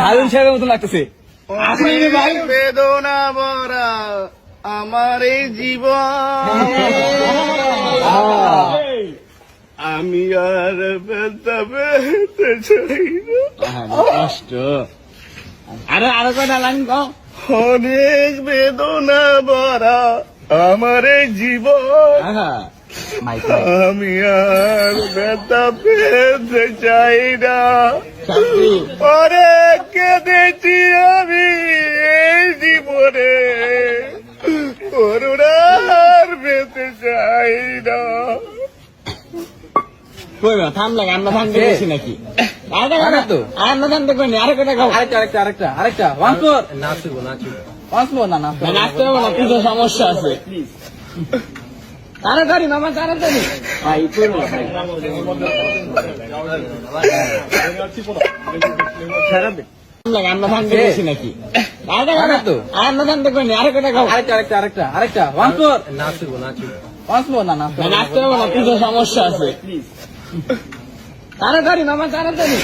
হারুন সাহেবের মতো লাগতেছে। বেদনা ভরা আমার এই জীবন, আমি আর ব্যথা পেতে চাই না। কষ্ট। আরো কটা লাইন কও। অনেক বেদনা ভরা আমার এই জীবন, আমি আর ব্যথা পেতে চাই না। অনেক কেঁদেছি আমি এই জীবনে, করুণার পেতে চাই না। থামলাম, আমরা থামতে গেছি নাকি? আমরা থামতে করিনি, আরো কটা খাও। আরেকটা ওয়ান্স মোর। নাচবো না, নাচতে হবে না, কিছু সমস্যা আছে। তাড়াতাড়ি মামা, তাড়াতাড়ি। আমরা থামতে গেছি নাকি? আমরা থামতে করিনি, আরো কটা খাও। আরেকটা ওয়ান্স মোর। নাচবো না, নাচতে হবে না, কিছু সমস্যা আছে। তাড়াতাড়ি মামা, তাড়াতাড়ি।